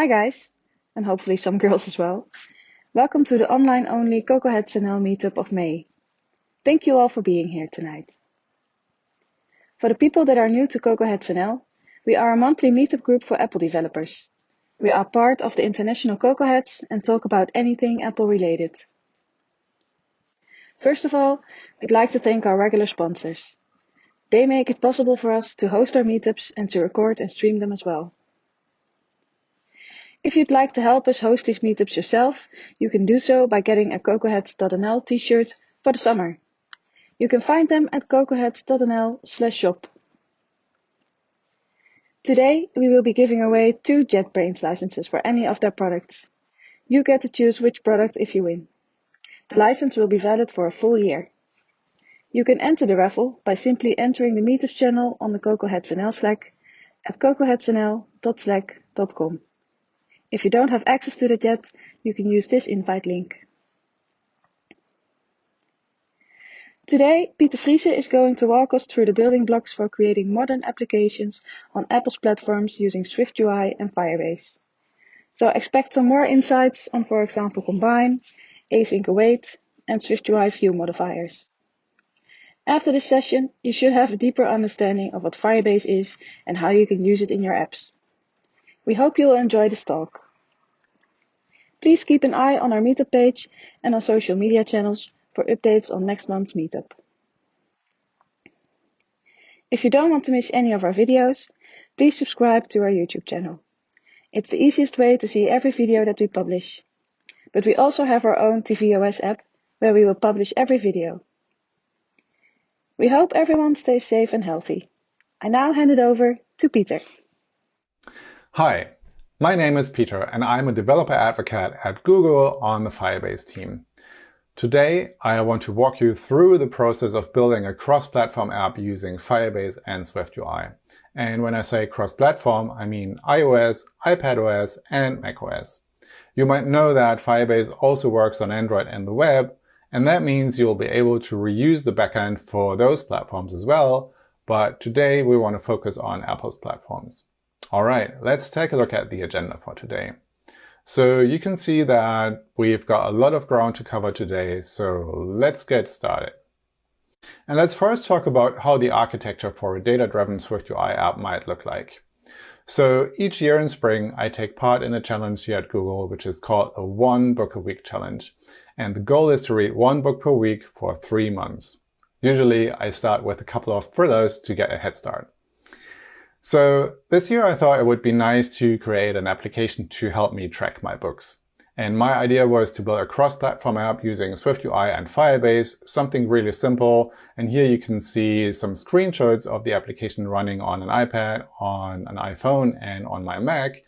Hi guys, and hopefully some girls as well. Welcome to the online-only CocoaHeadsNL meetup of May. Thank you all for being here tonight. For the people that are new to CocoaHeadsNL, we are a monthly meetup group for Apple developers. We are part of the international CocoaHeads and talk about anything Apple related. First of all, we'd like to thank our regular sponsors. They make it possible for us to host our meetups and to record and stream them as well. If you'd like to help us host these meetups yourself, you can do so by getting a CocoaHeads.nl t-shirt for the summer. You can find them at CocoaHeads.nl/shop. Today, we will be giving away 2 JetBrains licenses for any of their products. You get to choose which product if you win. The license will be valid for a full year. You can enter the raffle by simply entering the Meetups channel on the CocoaHeadsNL Slack at cocoaheadsnl.slack.com. If you don't have access to that yet, you can use this invite link. Today, Peter Friese is going to walk us through the building blocks for creating modern applications on Apple's platforms using SwiftUI and Firebase. So expect some more insights on, for example, Combine, Async Await, and SwiftUI View modifiers. After this session, you should have a deeper understanding of what Firebase is and how you can use it in your apps. We hope you'll enjoy this talk. Please keep an eye on our Meetup page and on social media channels for updates on next month's Meetup. If you don't want to miss any of our videos, please subscribe to our YouTube channel. It's the easiest way to see every video that we publish. But we also have our own tvOS app where we will publish every video. We hope everyone stays safe and healthy. I now hand it over to Peter. Hi, my name is Peter and I'm a developer advocate at Google on the Firebase team. Today, I want to walk you through the process of building a cross-platform app using Firebase and SwiftUI. And when I say cross-platform, I mean iOS, iPadOS, and macOS. You might know that Firebase also works on Android and the web, and that means you'll be able to reuse the backend for those platforms as well. But today, we want to focus on Apple's platforms. All right, let's take a look at the agenda for today. So you can see that we've got a lot of ground to cover today, so let's get started. And let's first talk about how the architecture for a data-driven SwiftUI app might look like. So each year in spring, I take part in a challenge here at Google, which is called the 1 Book a Week Challenge. And the goal is to read 1 book per week for 3 months. Usually, I start with a couple of thrillers to get a head start. So this year I thought it would be nice to create an application to help me track my books. And my idea was to build a cross-platform app using SwiftUI and Firebase, something really simple. And here you can see some screenshots of the application running on an iPad, on an iPhone, and on my Mac.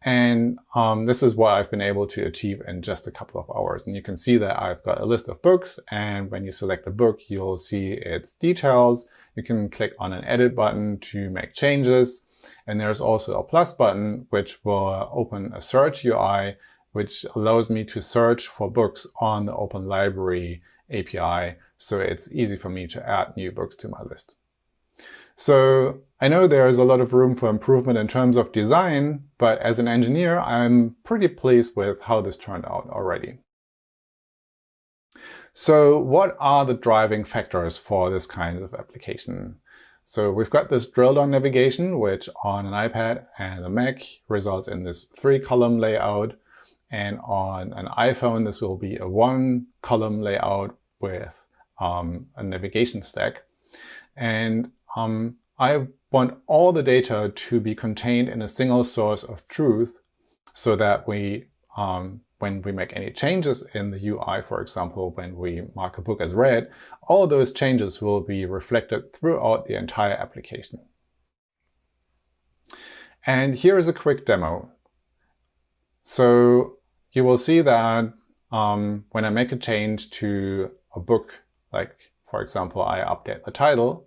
And this is what I've been able to achieve in just a couple of hours. And you can see that I've got a list of books. And when you select a book, you'll see its details. You can click on an edit button to make changes. And there's also a plus button, which will open a search UI, which allows me to search for books on the Open Library API. So it's easy for me to add new books to my list. So I know there's a lot of room for improvement in terms of design, but as an engineer, I'm pretty pleased with how this turned out already. So what are the driving factors for this kind of application? So we've got this drill-down navigation, which on an iPad and a Mac results in this 3-column layout. And on an iPhone, this will be a 1-column layout with a navigation stack. And I want all the data to be contained in a single source of truth so that we, when we make any changes in the UI, for example, when we mark a book as read, all those changes will be reflected throughout the entire application. And here is a quick demo. So you will see that when I make a change to a book, like, for example, I update the title,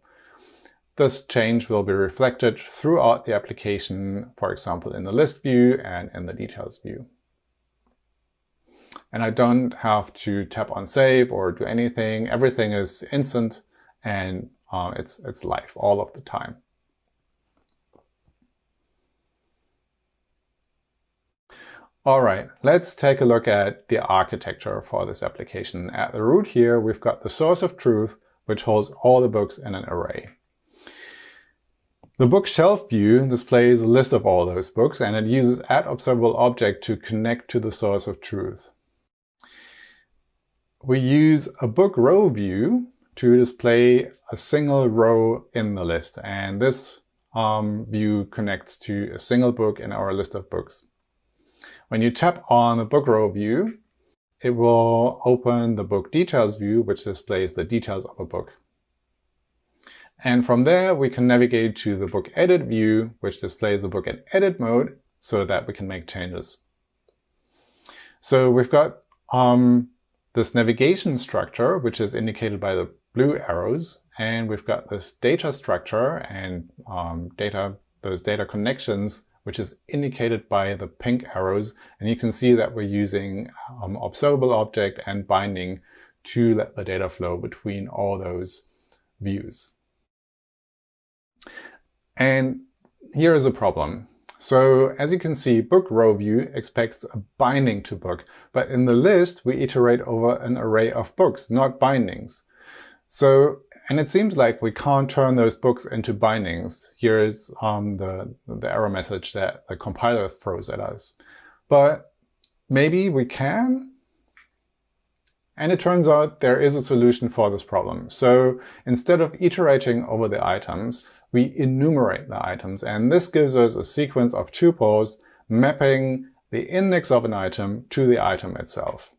this change will be reflected throughout the application, for example, in the list view and in the details view. And I don't have to tap on save or do anything. Everything is instant and it's live all of the time. All right, let's take a look at the architecture for this application. At the root here, we've got the source of truth, which holds all the books in an array. The bookshelf view displays a list of all those books, and it uses addObservableObject to connect to the source of truth. We use a book row view to display a single row in the list, and this view connects to a single book in our list of books. When you tap on the book row view, it will open the book details view, which displays the details of a book. And from there, we can navigate to the book edit view, which displays the book in edit mode so that we can make changes. So we've got this navigation structure, which is indicated by the blue arrows, and we've got this data structure and those data connections, which is indicated by the pink arrows. And you can see that we're using observable object and binding to let the data flow between all those views. And here is a problem. So as you can see, book row view expects a binding to book, but in the list, we iterate over an array of books, not bindings. And it seems like we can't turn those books into bindings. Here is the error message that the compiler throws at us. But maybe we can? And it turns out there is a solution for this problem. So instead of iterating over the items, we enumerate the items. And this gives us a sequence of tuples mapping the index of an item to the item itself.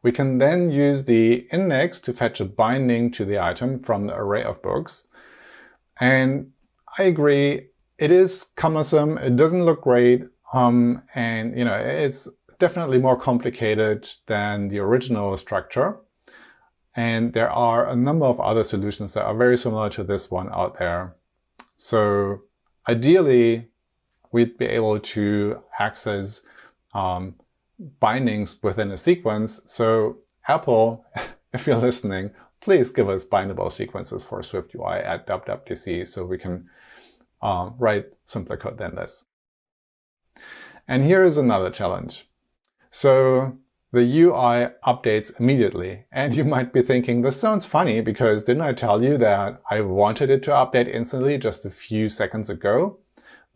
We can then use the index to fetch a binding to the item from the array of books. And I agree, it is cumbersome, it doesn't look great, and it's definitely more complicated than the original structure. And there are a number of other solutions that are very similar to this one out there. So ideally, we'd be able to access bindings within a sequence. So Apple, if you're listening, please give us bindable sequences for SwiftUI at WWDC so we can write simpler code than this. And here is another challenge. So the UI updates immediately. And you might be thinking, this sounds funny because didn't I tell you that I wanted it to update instantly just a few seconds ago?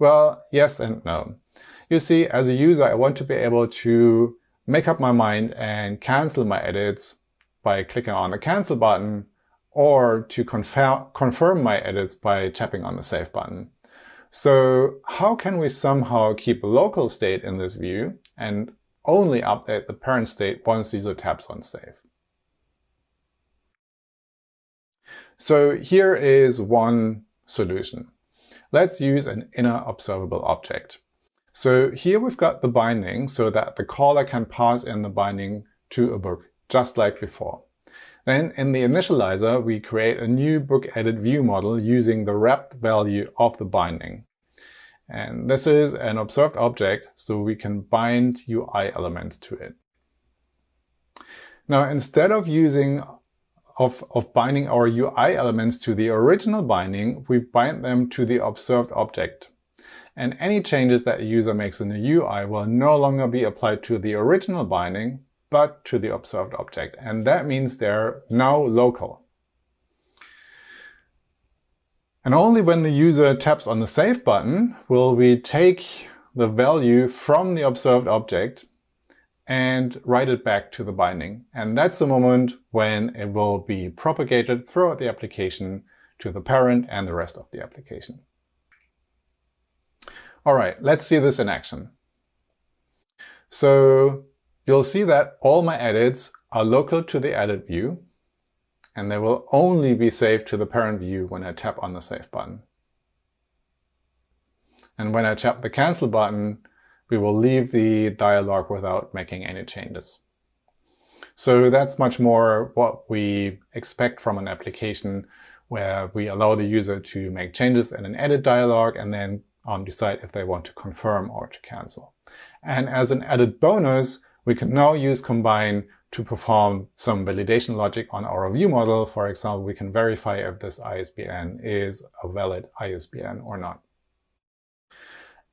Well, yes and no. You see, as a user, I want to be able to make up my mind and cancel my edits by clicking on the cancel button, or to confirm my edits by tapping on the save button. So how can we somehow keep a local state in this view and only update the parent state once the user taps on save? So here is one solution. Let's use an inner observable object. So here we've got the binding so that the caller can pass in the binding to a book, just like before. Then in the initializer, we create a new book edit view model using the wrapped value of the binding. And this is an observed object, so we can bind UI elements to it. Now, instead of binding our UI elements to the original binding, we bind them to the observed object. And any changes that a user makes in the UI will no longer be applied to the original binding, but to the observed object. And that means they're now local. And only when the user taps on the save button will we take the value from the observed object and write it back to the binding. And that's the moment when it will be propagated throughout the application to the parent and the rest of the application. All right, let's see this in action. So you'll see that all my edits are local to the edit view, and they will only be saved to the parent view when I tap on the save button. And when I tap the cancel button, we will leave the dialog without making any changes. So that's much more what we expect from an application where we allow the user to make changes in an edit dialog and then decide if they want to confirm or to cancel. And as an added bonus, we can now use combine to perform some validation logic on our view model. For example, we can verify if this ISBN is a valid ISBN or not.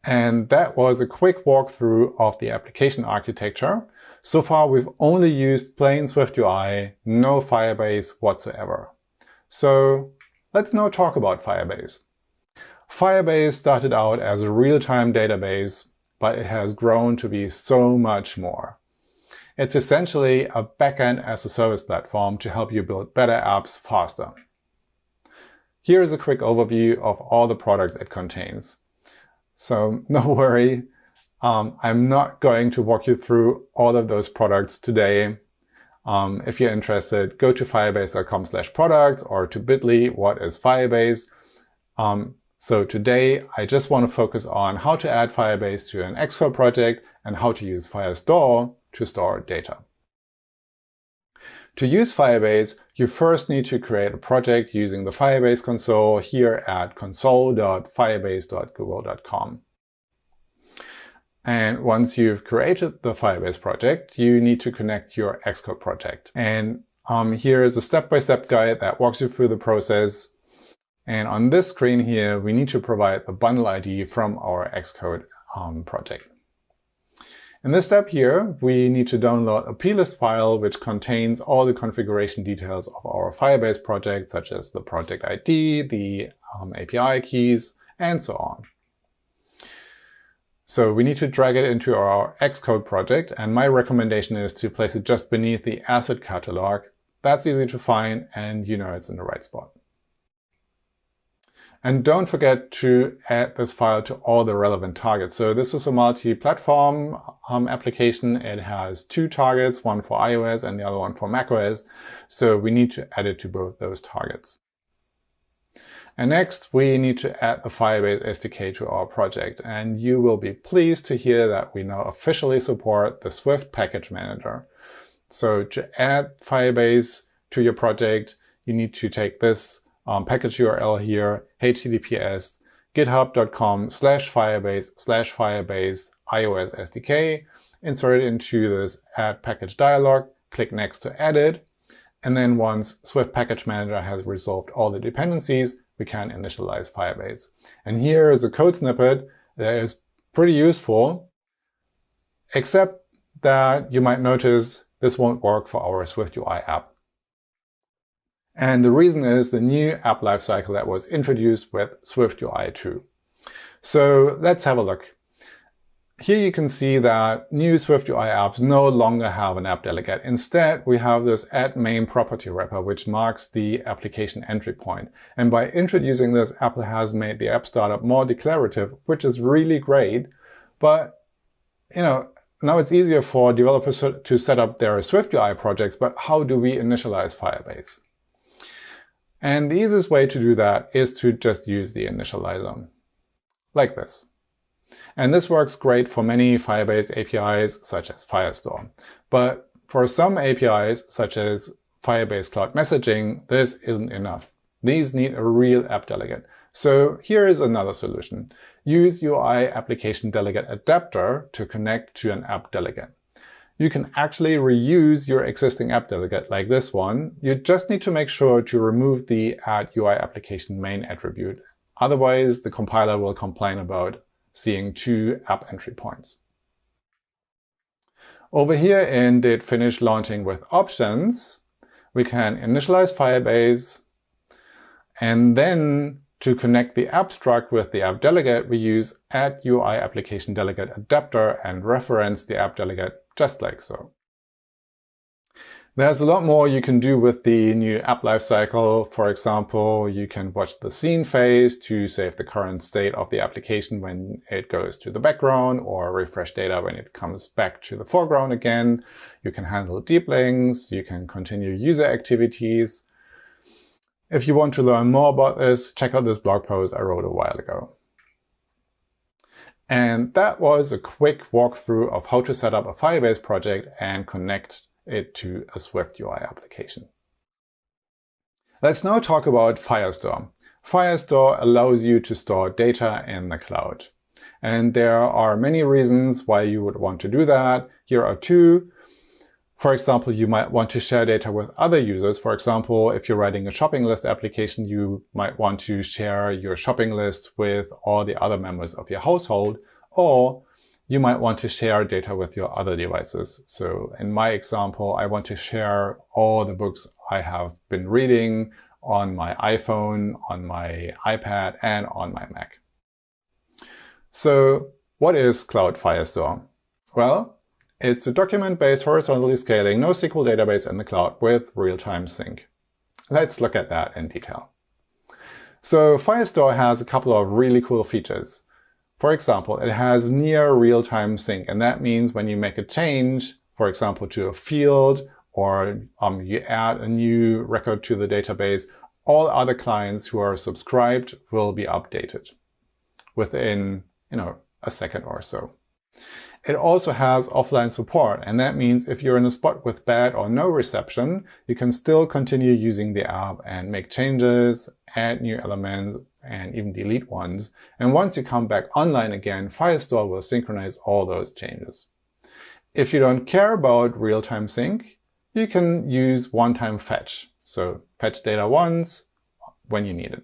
And that was a quick walkthrough of the application architecture. So far, we've only used plain SwiftUI, no Firebase whatsoever. So let's now talk about Firebase. Firebase started out as a real-time database, but it has grown to be so much more. It's essentially a backend as a service platform to help you build better apps faster. Here is a quick overview of all the products it contains. So no worry, I'm not going to walk you through all of those products today. If you're interested, go to firebase.com/products or to bit.ly, what is Firebase. So today, I just want to focus on how to add Firebase to an Xcode project and how to use Firestore to store data. To use Firebase, you first need to create a project using the Firebase console here at console.firebase.google.com. And once you've created the Firebase project, you need to connect your Xcode project. And here is a step-by-step guide that walks you through the process. And on this screen here, we need to provide the bundle ID from our Xcode project. In this step here, we need to download a plist file which contains all the configuration details of our Firebase project, such as the project ID, the API keys, and so on. So we need to drag it into our Xcode project, and my recommendation is to place it just beneath the asset catalog. That's easy to find, and you know it's in the right spot. And don't forget to add this file to all the relevant targets. So this is a multi-platform application. It has 2 targets, one for iOS and the other one for macOS. So we need to add it to both those targets. And next, we need to add the Firebase SDK to our project. And you will be pleased to hear that we now officially support the Swift Package Manager. So to add Firebase to your project, you need to take this package URL here, https github.com/firebase/firebase iOS SDK, insert it into this add package dialog, click next to add it, and then once Swift Package Manager has resolved all the dependencies, we can initialize Firebase. And here is a code snippet that is pretty useful, except that you might notice this won't work for our SwiftUI app. And the reason is the new app lifecycle that was introduced with SwiftUI 2. So let's have a look. Here you can see that new SwiftUI apps no longer have an app delegate. Instead, we have this add main property wrapper, which marks the application entry point. And by introducing this, Apple has made the app startup more declarative, which is really great. But, now it's easier for developers to set up their SwiftUI projects, but how do we initialize Firebase? And the easiest way to do that is to just use the initializer, like this. And this works great for many Firebase APIs, such as Firestore. But for some APIs, such as Firebase Cloud Messaging, this isn't enough. These need a real app delegate. So here is another solution. Use UI Application Delegate Adapter to connect to an app delegate. You can actually reuse your existing app delegate like this one. You just need to make sure to remove the add UI application main attribute. Otherwise, the compiler will complain about seeing 2 app entry points. Over here in did finish launching with options, we can initialize Firebase, and then to connect the abstract with the app delegate, we use add UI application delegate adapter and reference the app delegate just like so. There's a lot more you can do with the new app lifecycle. For example, you can watch the scene phase to save the current state of the application when it goes to the background, or refresh data when it comes back to the foreground again. You can handle deep links. You can continue user activities. If you want to learn more about this, check out this blog post I wrote a while ago. And that was a quick walkthrough of how to set up a Firebase project and connect it to a SwiftUI application. Let's now talk about Firestore. Firestore allows you to store data in the cloud. And there are many reasons why you would want to do that. Here are 2. For example, you might want to share data with other users. For example, if you're writing a shopping list application, you might want to share your shopping list with all the other members of your household. or you might want to share data with your other devices. So in my example, I want to share all the books I have been reading on my iPhone, on my iPad, and on my Mac. So what is Cloud Firestore? Well, it's a document-based, horizontally scaling, NoSQL database in the cloud with real-time sync. Let's look at that in detail. So Firestore has a couple of really cool features. For example, it has near real-time sync, and that means when you make a change, for example, to a field, or you add a new record to the database, all other clients who are subscribed will be updated within, a second or so. It also has offline support, and that means if you're in a spot with bad or no reception, you can still continue using the app and make changes, add new elements, and even delete ones. And once you come back online again, Firestore will synchronize all those changes. If you don't care about real-time sync, you can use one-time fetch. So fetch data once when you need it.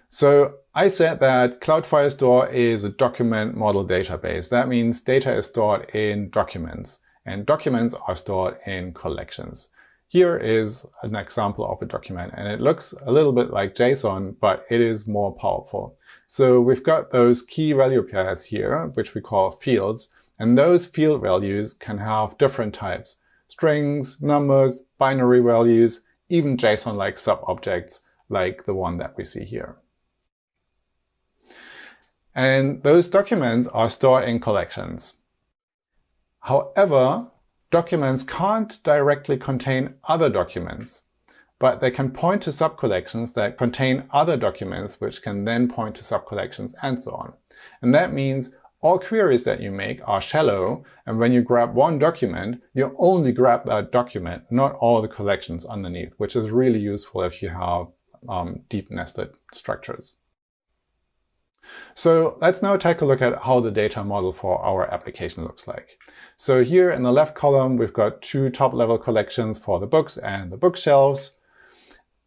So I said that Cloud Firestore is a document model database. That means data is stored in documents, and documents are stored in collections. Here is an example of a document, and it looks a little bit like JSON, but it is more powerful. So we've got those key value pairs here, which we call fields, and those field values can have different types: strings, numbers, binary values, even JSON-like sub-objects like the one that we see here. And those documents are stored in collections. However, documents can't directly contain other documents, but they can point to subcollections that contain other documents, which can then point to subcollections and so on. And that means all queries that you make are shallow, and when you grab one document, you only grab that document, not all the collections underneath, which is really useful if you have deep nested structures. So let's now take a look at how the data model for our application looks like. So here in the left column, we've got two top-level collections for the books and the bookshelves.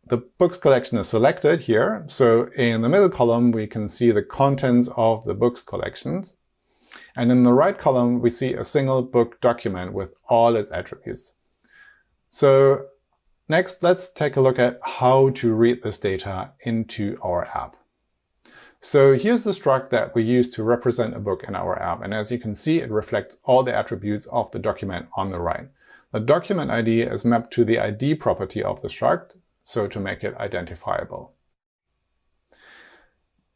The books collection is selected here. So in the middle column, we can see the contents of the books collections. And in the right column, we see a single book document with all its attributes. So next, let's take a look at how to read this data into our app. So here's the struct that we use to represent a book in our app. And as you can see, it reflects all the attributes of the document on the right. The document ID is mapped to the ID property of the struct, so to make it identifiable.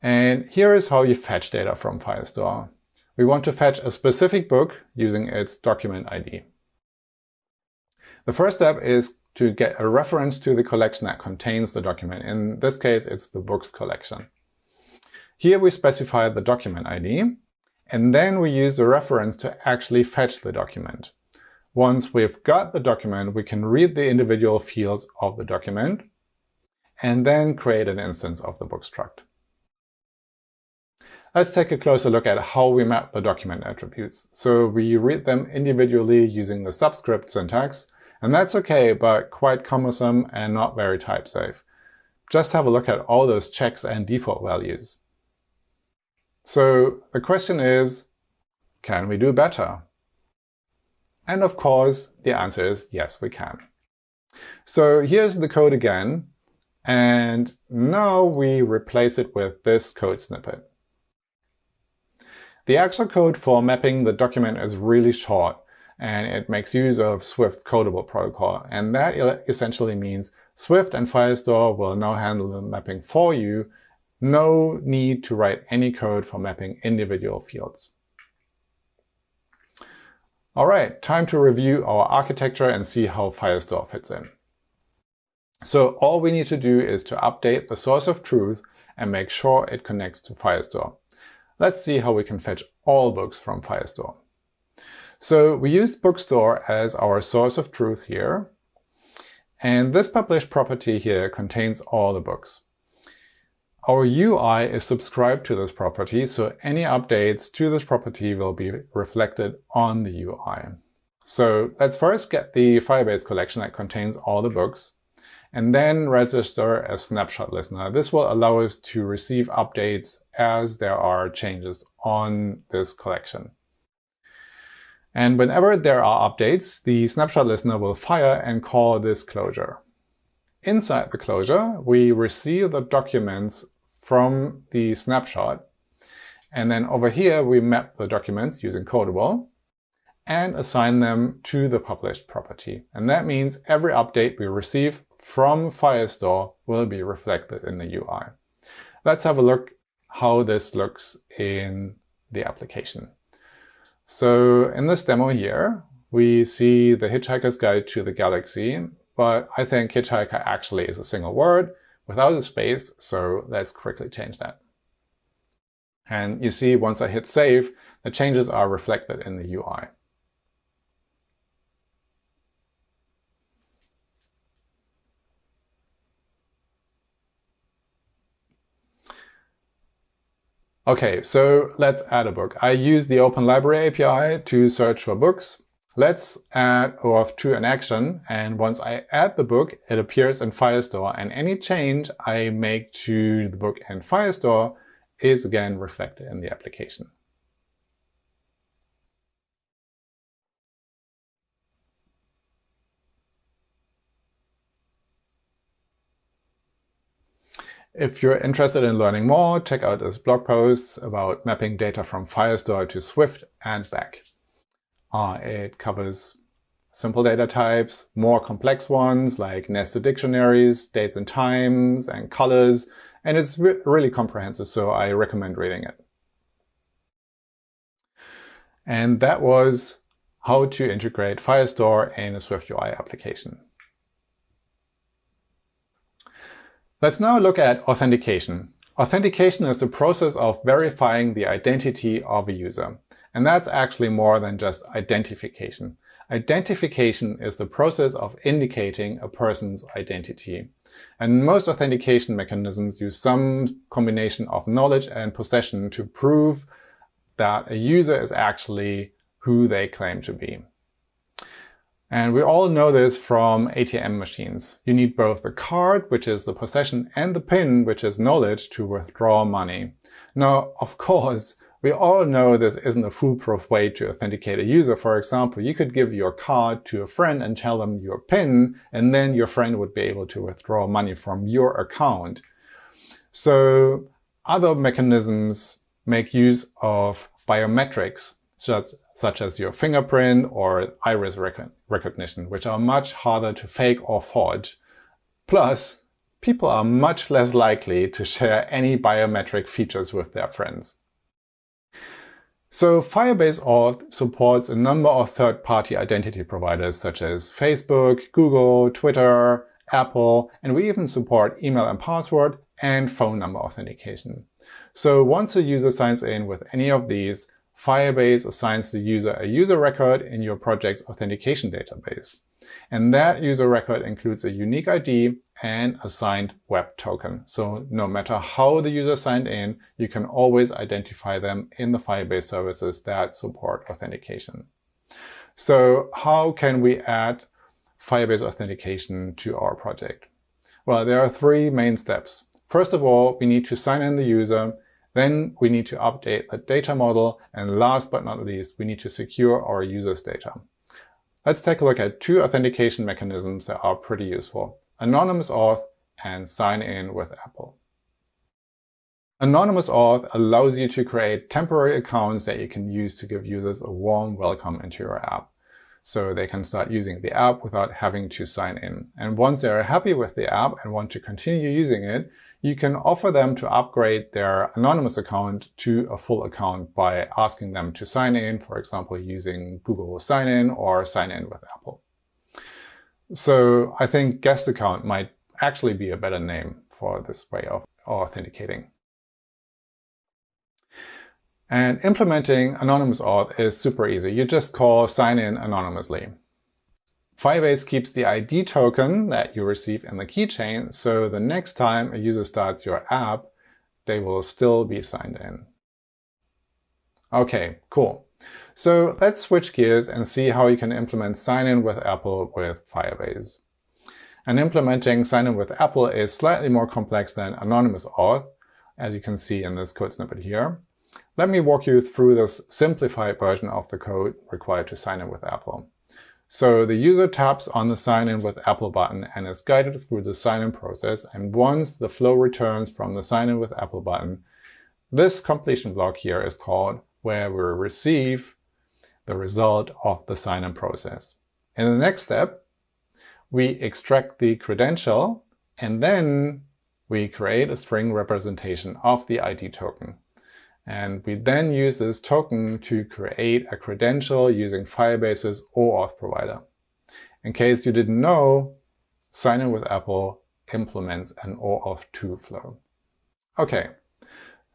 And here is how you fetch data from Firestore. We want to fetch a specific book using its document ID. The first step is to get a reference to the collection that contains the document. In this case, it's the books collection. Here we specify the document ID, and then we use the reference to actually fetch the document. Once we've got the document, we can read the individual fields of the document and then create an instance of the book struct. Let's take a closer look at how we map the document attributes. So we read them individually using the subscript syntax, and that's okay, but quite cumbersome and not very type safe. Just have a look at all those checks and default values. So the question is, can we do better? And of course, the answer is yes, we can. So here's the code again, and now we replace it with this code snippet. The actual code for mapping the document is really short, and it makes use of Swift codable protocol. And that essentially means Swift and Firestore will now handle the mapping for you. No need to write any code for mapping individual fields. All right, time to review our architecture and see how Firestore fits in. So all we need to do is to update the source of truth and make sure it connects to Firestore. Let's see how we can fetch all books from Firestore. So we use bookstore as our source of truth here. And this published property here contains all the books. Our UI is subscribed to this property, so any updates to this property will be reflected on the UI. So let's first get the Firebase collection that contains all the books. and then register a snapshot listener. This will allow us to receive updates as there are changes on this collection. And whenever there are updates, the snapshot listener will fire and call this closure. Inside the closure, we receive the documents from the snapshot. And then over here, we map the documents using Codable and assign them to the published property. And that means every update we receive from Firestore will be reflected in the UI. Let's have a look how this looks in the application. So in this demo here, we see the Hitchhiker's Guide to the Galaxy, but I think hitchhiker actually is a single word without a space, so let's quickly change that. And you see, once I hit save, the changes are reflected in the UI. Okay, so let's add a book. I use the Open Library API to search for books. Let's add OAuth to an action, and once I add the book, it appears in Firestore, and any change I make to the book in Firestore is again reflected in the application. If you're interested in learning more, check out this blog post about mapping data from Firestore to Swift and back. It covers simple data types, more complex ones like nested dictionaries, dates and times, and colors, and it's really comprehensive, so I recommend reading it. And that was how to integrate Firestore in a SwiftUI application. Let's now look at authentication. Authentication is the process of verifying the identity of a user. And that's actually more than just identification. Identification is the process of indicating a person's identity. And most authentication mechanisms use some combination of knowledge and possession to prove that a user is actually who they claim to be. And we all know this from ATM machines. You need both the card, which is the possession, and the PIN, which is knowledge, to withdraw money. Now, of course, we all know this isn't a foolproof way to authenticate a user. For example, you could give your card to a friend and tell them your PIN, and then your friend would be able to withdraw money from your account. So other mechanisms make use of biometrics, such as your fingerprint or iris recognition, which are much harder to fake or forge. Plus, people are much less likely to share any biometric features with their friends. So Firebase Auth supports a number of third-party identity providers such as Facebook, Google, Twitter, Apple, and we even support email and password and phone number authentication. So once a user signs in with any of these, Firebase assigns the user a user record in your project's authentication database. And that user record includes a unique ID and a signed web token. So no matter how the user signed in, you can always identify them in the Firebase services that support authentication. So how can we add Firebase authentication to our project? Well, there are three main steps. First of all, we need to sign in the user. Then we need to update the data model. And last but not least, we need to secure our users' data. Let's take a look at two authentication mechanisms that are pretty useful: Anonymous Auth and Sign In with Apple. Anonymous Auth allows you to create temporary accounts that you can use to give users a warm welcome into your app, so they can start using the app without having to sign in. And once they're happy with the app and want to continue using it, you can offer them to upgrade their anonymous account to a full account by asking them to sign in, for example, using Google Sign In or Sign In with Apple. So I think guest account might actually be a better name for this way of authenticating. And implementing Anonymous Auth is super easy. You just call sign in anonymously. Firebase keeps the ID token that you receive in the keychain, so the next time a user starts your app, they will still be signed in. Okay, cool. So let's switch gears and see how you can implement sign in with Apple with Firebase. And implementing sign-in with Apple is slightly more complex than anonymous auth, as you can see in this code snippet here. Let me walk you through this simplified version of the code required to sign in with Apple. So the user taps on the Sign in with Apple button and is guided through the sign-in process. And once the flow returns from the Sign in with Apple button, this completion block here is called where we receive the result of the sign-in process. In the next step, we extract the credential, and then we create a string representation of the ID token. And we then use this token to create a credential using Firebase's OAuth provider. In case you didn't know, Sign-in with Apple implements an OAuth 2 flow. Okay,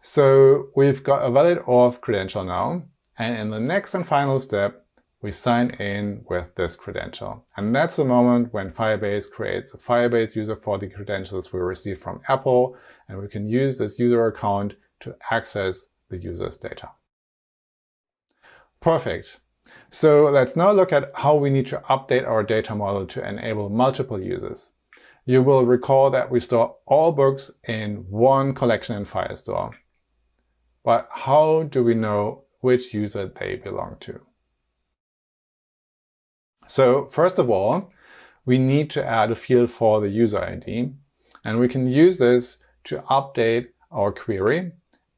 so we've got a valid OAuth credential now, and in the next and final step, we sign in with this credential. And that's the moment when Firebase creates a Firebase user for the credentials we received from Apple, and we can use this user account to access the user's data. Perfect. So let's now look at how we need to update our data model to enable multiple users. You will recall that we store all books in one collection in Firestore. But how do we know which user they belong to? So first of all, we need to add a field for the user ID, and we can use this to update our query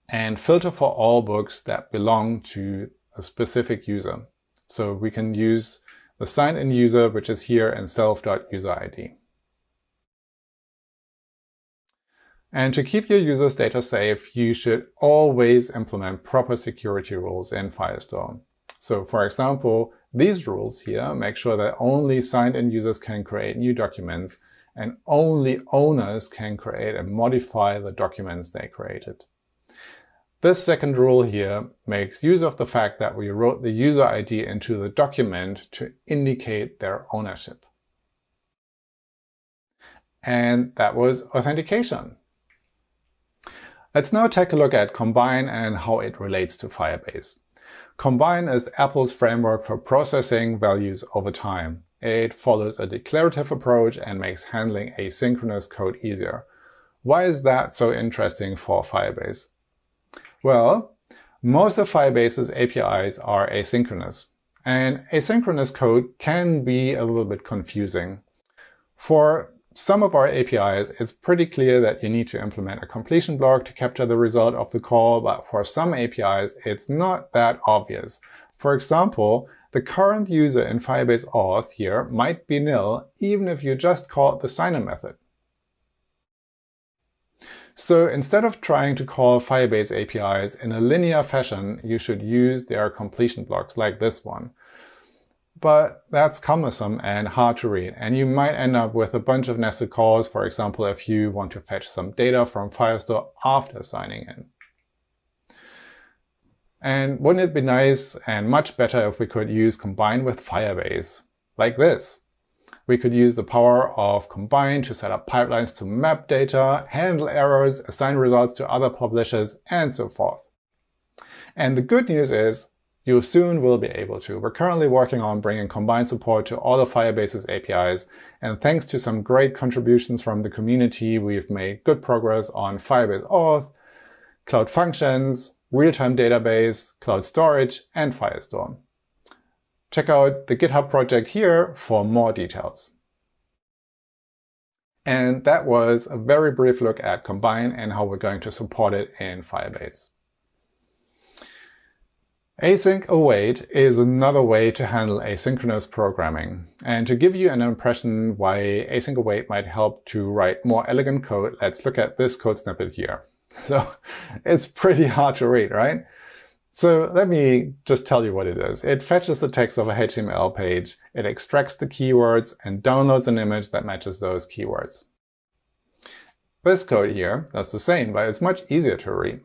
and filter for all books that belong to a specific user. So we can use the signed-in user, which is here in self.userid. And to keep your users' data safe, you should always implement proper security rules in Firestore. So for example, these rules here make sure that only signed-in users can create new documents and only owners can create and modify the documents they created. This second rule here makes use of the fact that we wrote the user ID into the document to indicate their ownership. And that was authentication. Let's now take a look at Combine and how it relates to Firebase. Combine is Apple's framework for processing values over time. It follows a declarative approach and makes handling asynchronous code easier. Why is that so interesting for Firebase? Well, most of Firebase's APIs are asynchronous, and asynchronous code can be a little bit confusing. For some of our APIs, it's pretty clear that you need to implement a completion block to capture the result of the call, but for some APIs, it's not that obvious. For example, the current user in Firebase auth here might be nil, even if you just called the sign-in method. So instead of trying to call Firebase APIs in a linear fashion, you should use their completion blocks like this one. But that's cumbersome and hard to read, and you might end up with a bunch of nested calls, for example, if you want to fetch some data from Firestore after signing in. And wouldn't it be nice and much better if we could use Combine with Firebase, like this? We could use the power of Combine to set up pipelines to map data, handle errors, assign results to other publishers, and so forth. And the good news is, you soon will be able to. We're currently working on bringing Combine support to all of Firebase's APIs, and thanks to some great contributions from the community, we've made good progress on Firebase Auth, Cloud Functions, Real-Time Database, Cloud Storage, and Firestore. Check out the GitHub project here for more details. And that was a very brief look at Combine and how we're going to support it in Firebase. Async await is another way to handle asynchronous programming. And to give you an impression why async await might help to write more elegant code, let's look at this code snippet here. So it's pretty hard to read, right? So let me just tell you what it is. It fetches the text of a HTML page, it extracts the keywords, and downloads an image that matches those keywords. This code here does the same, but it's much easier to read.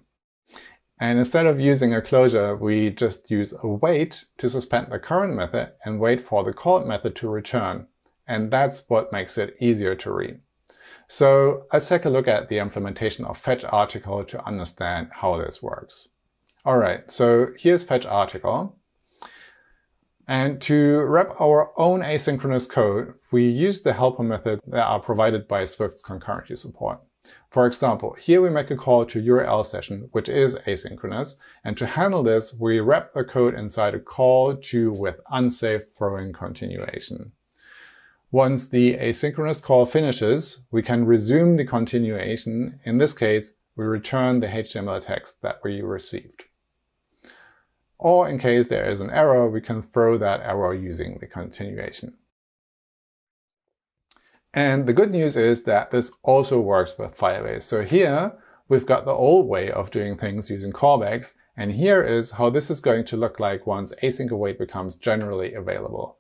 And instead of using a closure, we just use a wait to suspend the current method and wait for the called method to return. And that's what makes it easier to read. So let's take a look at the implementation of fetch article to understand how this works. All right, so here's fetch article. And to wrap our own asynchronous code, we use the helper methods that are provided by Swift's concurrency support. For example, here we make a call to URL session, which is asynchronous. And to handle this, we wrap the code inside a call to with unsafe throwing continuation. Once the asynchronous call finishes, we can resume the continuation. In this case, we return the HTML text that we received. Or in case there is an error, we can throw that error using the continuation. And the good news is that this also works with Firebase. So here we've got the old way of doing things using callbacks, and here is how this is going to look like once async await becomes generally available.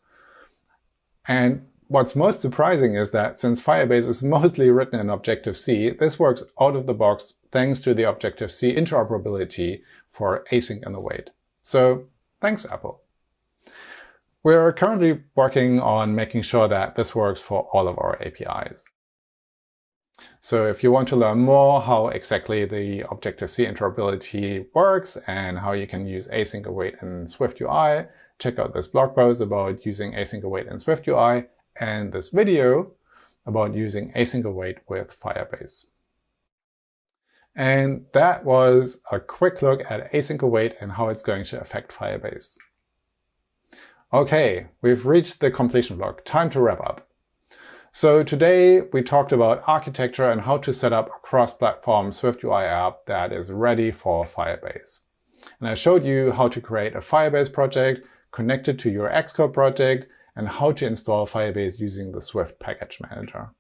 And what's most surprising is that since Firebase is mostly written in Objective-C, this works out of the box thanks to the Objective-C interoperability for async and await. So thanks, Apple. We're currently working on making sure that this works for all of our APIs. So if you want to learn more how exactly the Objective-C interoperability works and how you can use async await in SwiftUI, check out this blog post about using async await in SwiftUI and this video about using async await with Firebase. And that was a quick look at async await and how it's going to affect Firebase. Okay, we've reached the completion block. Time to wrap up. So today we talked about architecture and how to set up a cross-platform SwiftUI app that is ready for Firebase. And I showed you how to create a Firebase project, connect it to your Xcode project, and how to install Firebase using the Swift Package Manager.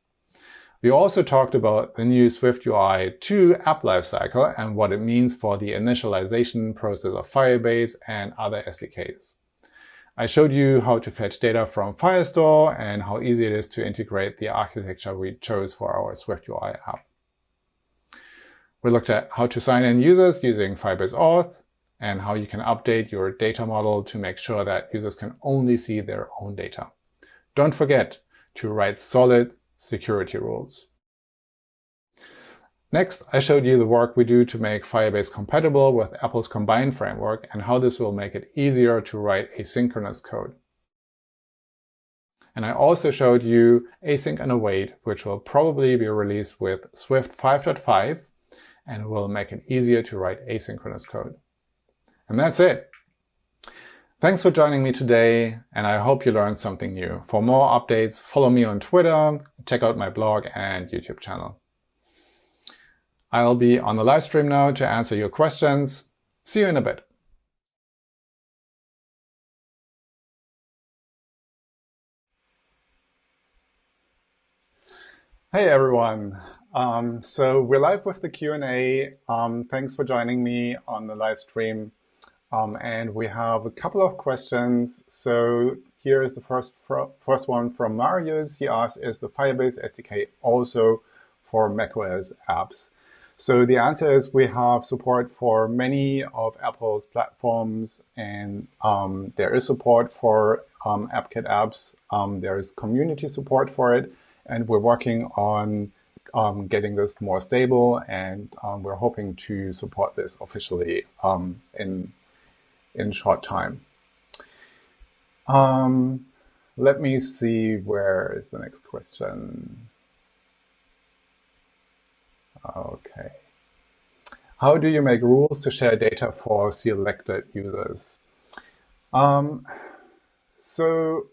We also talked about the new SwiftUI 2 app lifecycle and what it means for the initialization process of Firebase and other SDKs. I showed you how to fetch data from Firestore and how easy it is to integrate the architecture we chose for our SwiftUI app. We looked at how to sign in users using Firebase Auth and how you can update your data model to make sure that users can only see their own data. Don't forget to write solid security rules. Next, I showed you the work we do to make Firebase compatible with Apple's Combine framework and how this will make it easier to write asynchronous code. And I also showed you async and await, which will probably be released with Swift 5.5 and will make it easier to write asynchronous code. And that's it. Thanks for joining me today, and I hope you learned something new. For more updates, follow me on Twitter, check out my blog and YouTube channel. I'll be on the live stream now to answer your questions. See you in a bit. Hey everyone. So we're live with the Q&A. Thanks for joining me on the live stream. And we have a couple of questions. So here is the first one from Marius. He asked, is the Firebase SDK also for macOS apps? So the answer is we have support for many of Apple's platforms, and there is support for AppKit apps. There is community support for it, and we're working on getting this more stable, and we're hoping to support this officially in short time. Let me see, where is the next question? Okay. How do you make rules to share data for selected users? So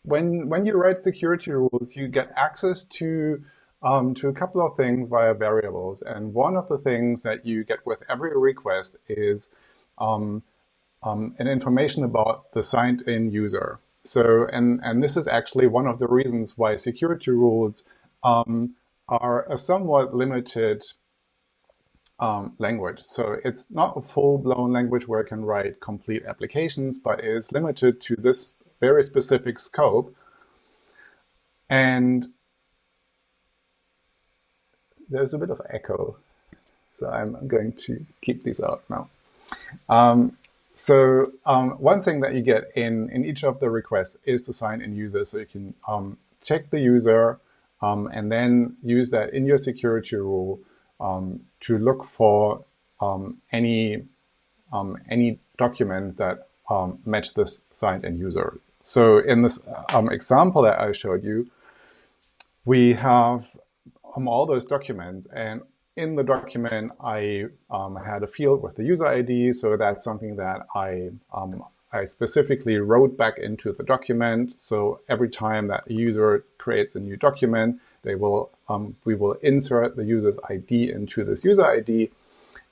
when you write security rules, you get access to a couple of things via variables. And one of the things that you get with every request is an information about the signed-in user. So, and this is actually one of the reasons why security rules are a somewhat limited language. So it's not a full-blown language where it can write complete applications, but it is limited to this very specific scope. And there's a bit of echo, so I'm going to keep these out now. One thing that you get in each of the requests is the sign-in user, so you can check the user and then use that in your security rule to look for any documents that match this signed-in user. So in this example that I showed you, we have all those documents, and in the document I had a field with the user ID, so that's something that I specifically wrote back into the document. So every time that a user creates a new document, we will insert the user's ID into this user ID,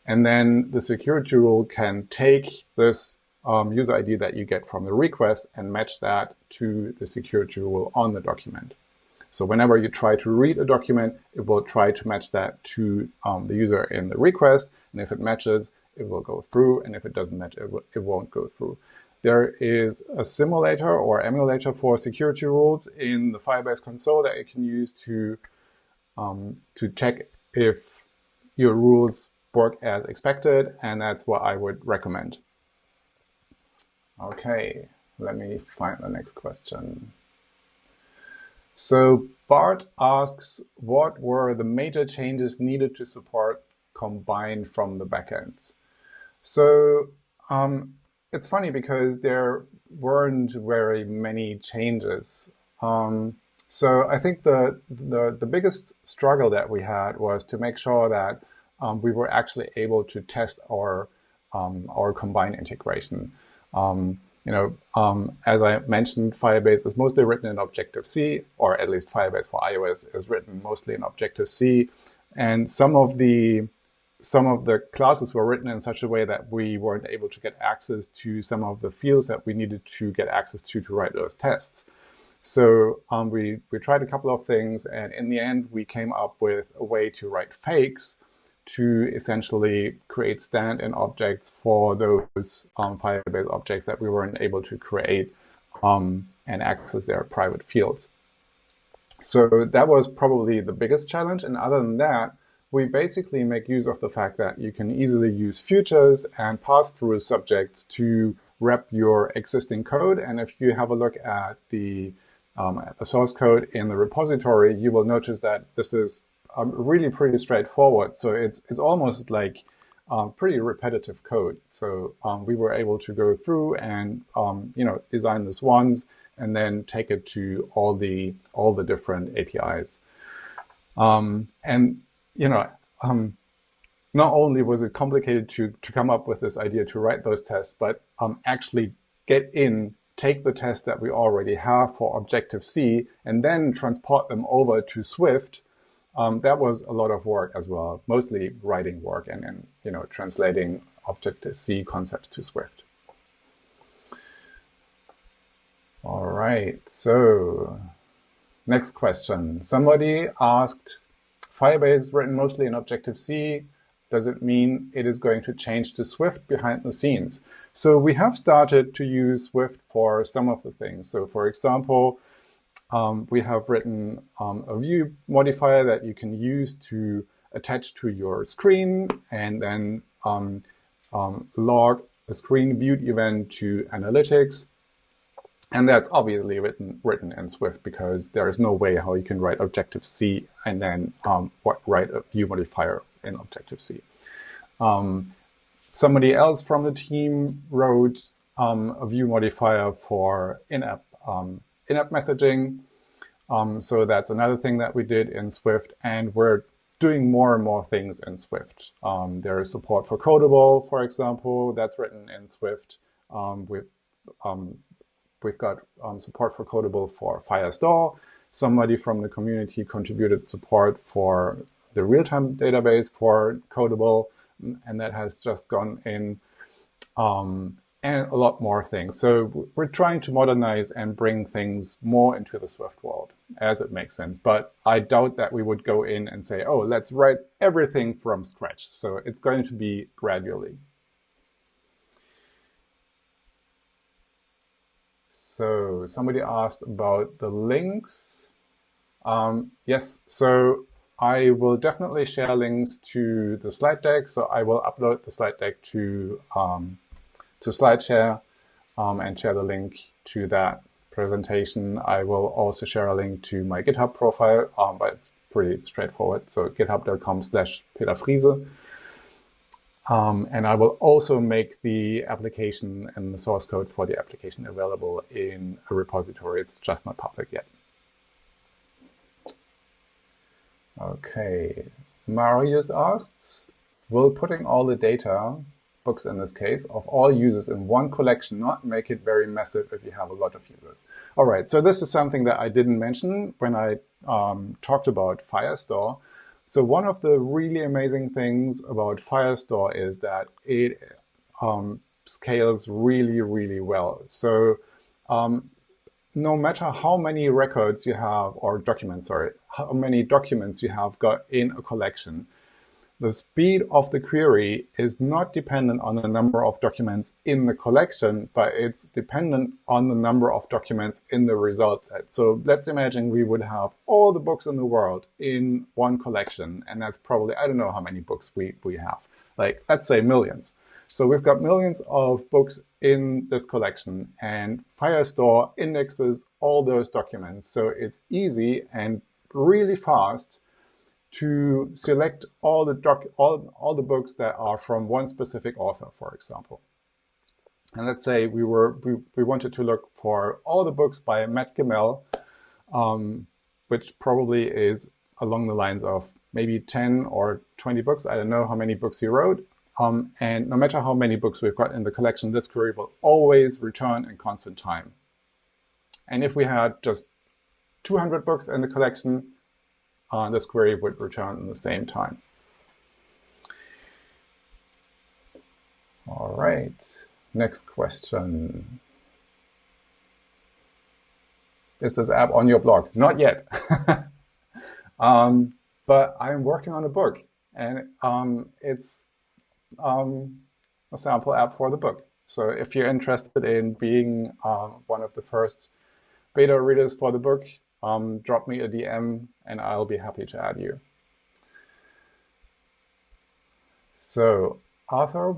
and then the security rule can take this user ID that you get from the request and match that to the security rule on the document. So whenever you try to read a document, it will try to match that to the user in the request. And if it matches, it will go through. And if it doesn't match, it won't go through. There is a simulator or emulator for security rules in the Firebase console that you can use to check if your rules work as expected. And that's what I would recommend. OK, let me find the next question. So Bart asks, what were the major changes needed to support combine from the backend? So it's funny because there weren't very many changes. So I think the biggest struggle that we had was to make sure that we were actually able to test our combine integration. As I mentioned, Firebase is mostly written in Objective-C, or at least Firebase for iOS is written mostly in Objective-C. And some of the classes were written in such a way that we weren't able to get access to some of the fields that we needed to get access to write those tests. So we tried a couple of things, and in the end, we came up with a way to write fakes to essentially create stand-in objects for those Firebase objects that we weren't able to create and access their private fields. So that was probably the biggest challenge. And other than that, we basically make use of the fact that you can easily use futures and pass-through subjects to wrap your existing code. And if you have a look at the source code in the repository, you will notice that this is really pretty straightforward. So it's almost like pretty repetitive code. So we were able to go through and design this once and then take it to all the different APIs. Not only was it complicated to come up with this idea to write those tests, but actually take the tests that we already have for Objective-C and then transport them over to Swift. That was a lot of work as well, mostly writing work and translating Objective-C concepts to Swift. All right, so next question. Somebody asked, Firebase written mostly in Objective-C, does it mean it is going to change to Swift behind the scenes? So we have started to use Swift for some of the things. So for example, we have written a view modifier that you can use to attach to your screen and then log a screen viewed event to analytics. And that's obviously written in Swift because there is no way how you can write Objective-C and then write a view modifier in Objective-C. Somebody else from the team wrote a view modifier for in-app messaging. So that's another thing that we did in Swift, and we're doing more and more things in Swift. There is support for Codable, for example, that's written in Swift. We've got support for Codable for Firestore. Somebody from the community contributed support for the real-time database for Codable, and that has just gone in, and a lot more things. So we're trying to modernize and bring things more into the Swift world as it makes sense. But I doubt that we would go in and say, oh, let's write everything from scratch. So it's going to be gradually. So somebody asked about the links. Yes, so I will definitely share links to the slide deck. So I will upload the slide deck to SlideShare and share the link to that presentation. I will also share a link to my GitHub profile, but it's pretty straightforward. So github.com/Peter Friese. And I will also make the application and the source code for the application available in a repository. It's just not public yet. Okay, Marius asks, will putting all the data, books in this case, of all users in one collection not make it very massive if you have a lot of users? All right, so this is something that I didn't mention when I talked about Firestore. So one of the really amazing things about Firestore is that it scales really, really well. So no matter how many records you have, or documents, sorry, how many documents you have got in a collection, the speed of the query is not dependent on the number of documents in the collection, but it's dependent on the number of documents in the result set. So let's imagine we would have all the books in the world in one collection, and that's probably, I don't know how many books we have, like let's say millions. So we've got millions of books in this collection, and Firestore indexes all those documents. So it's easy and really fast to select all the books that are from one specific author, for example. And let's say we wanted to look for all the books by Matt Gemmell, which probably is along the lines of maybe 10 or 20 books. I don't know how many books he wrote. And no matter how many books we've got in the collection, this query will always return in constant time. And if we had just 200 books in the collection, this query would return in the same time. All right, next question. Is this app on your blog? Not yet. But I'm working on a book, and it's a sample app for the book. So if you're interested in being one of the first beta readers for the book, drop me a DM and I'll be happy to add you. So Arthur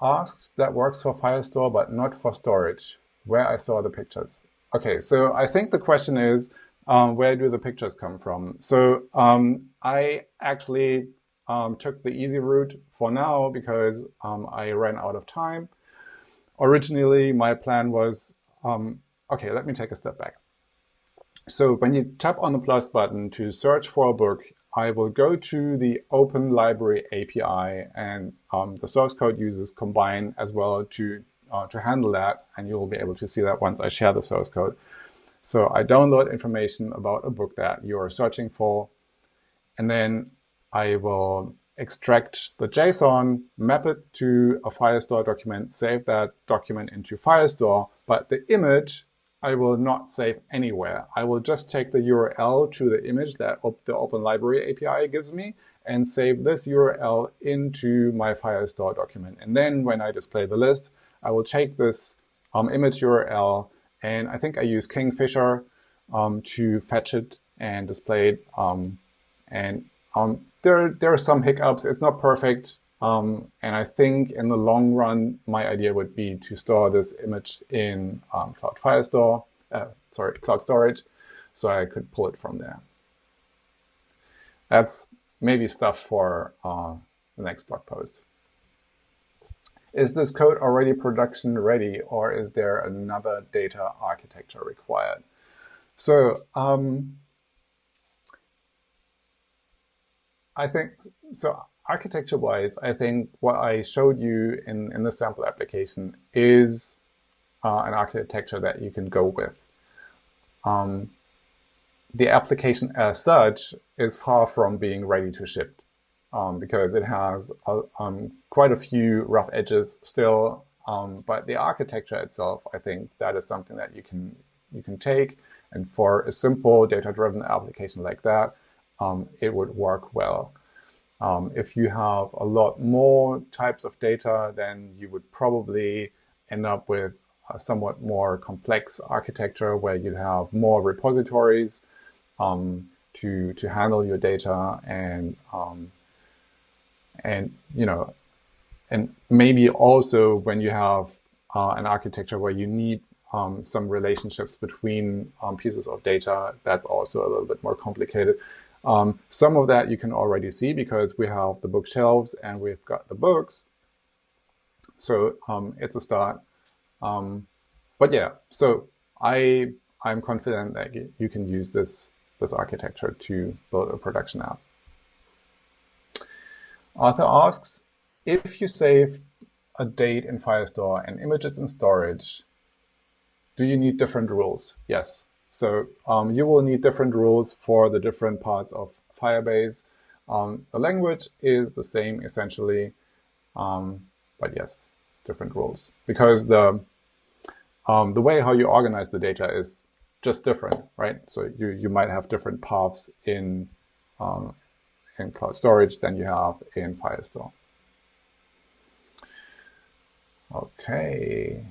asks, that works for Firestore but not for storage, where I saw the pictures. Okay, so I think the question is, where do the pictures come from? So I actually took the easy route for now because I ran out of time. Originally, my plan was, okay, let me take a step back. So when you tap on the plus button to search for a book, I will go to the Open Library API, and the source code uses Combine as well to handle that, and you'll be able to see that once I share the source code. So I download information about a book that you are searching for, and then I will extract the JSON, map it to a Firestore document, save that document into Firestore, but the image I will not save anywhere. I will just take the URL to the image that the Open Library API gives me and save this URL into my Firestore document. And then when I display the list, I will take this image URL, and I think I use Kingfisher to fetch it and display it. There are some hiccups. It's not perfect. And I think in the long run, my idea would be to store this image in Cloud Storage, so I could pull it from there. That's maybe stuff for the next blog post. Is this code already production ready, or is there another data architecture required? So I think so. Architecture-wise, I think what I showed you in the sample application is an architecture that you can go with. The application as such is far from being ready to ship because it has quite a few rough edges still. But the architecture itself, I think that is something that you can take, and for a simple data-driven application like that, it would work well. If you have a lot more types of data, then you would probably end up with a somewhat more complex architecture where you have more repositories to handle your data, and maybe also when you have an architecture where you need some relationships between pieces of data, that's also a little bit more complicated. Some of that you can already see because we have the bookshelves and we've got the books. So it's a start. But yeah, so I'm confident that you can use this architecture to build a production app. Arthur asks, if you save a date in Firestore and images in storage, do you need different rules? Yes. So you will need different rules for the different parts of Firebase. The language is the same essentially, but yes, it's different rules because the way how you organize the data is just different, right? So you might have different paths in cloud storage than you have in Firestore. Okay.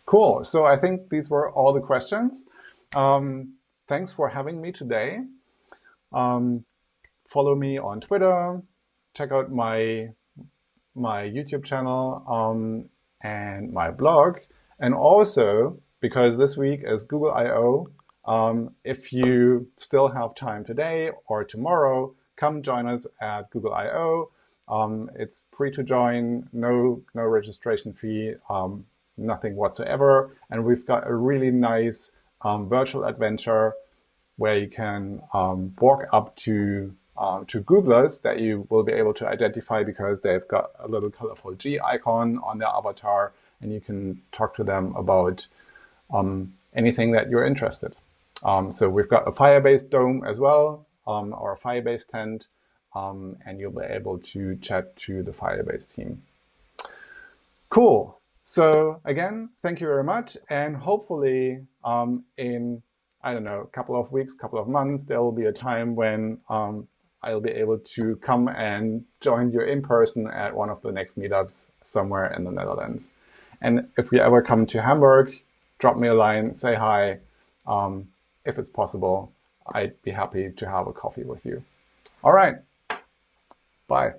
Cool. So I think these were all the questions. Thanks for having me today. Follow me on Twitter. Check out my YouTube channel and my blog. And also, because this week is Google I/O, if you still have time today or tomorrow, come join us at Google I/O. It's free to join, no registration fee, nothing whatsoever. And we've got a really nice virtual adventure where you can walk up to Googlers that you will be able to identify because they've got a little colorful G icon on their avatar, and you can talk to them about anything that you're interested. So we've got a Firebase dome as well, or a Firebase tent, and you'll be able to chat to the Firebase team. Cool. So again, thank you very much. And hopefully in, I don't know, a couple of weeks, couple of months, there will be a time when I'll be able to come and join you in person at one of the next meetups somewhere in the Netherlands. And if you ever come to Hamburg, drop me a line, say hi. If it's possible, I'd be happy to have a coffee with you. All right. Bye.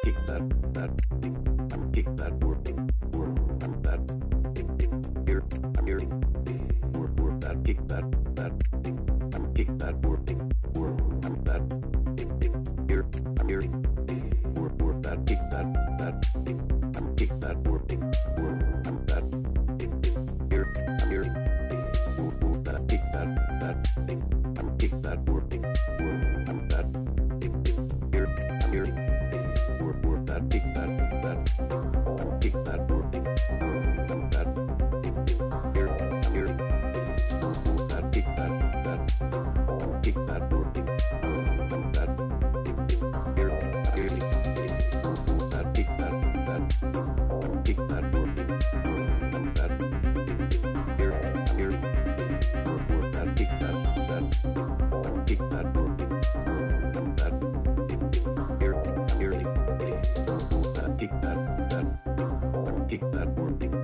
kick that thing, kick that working, that thing, here, work that, kick that thing, kick that working, that thing, here, work that, kick that thing, kick that working, that thing, here, work that, kick that thing, kick that working, that thing, here, work that, kick that kick that working, that here, work that, kick that kick that working, that here, work that, kick that kick that working, that here, work that, kick that kick that working, that here, kick that working.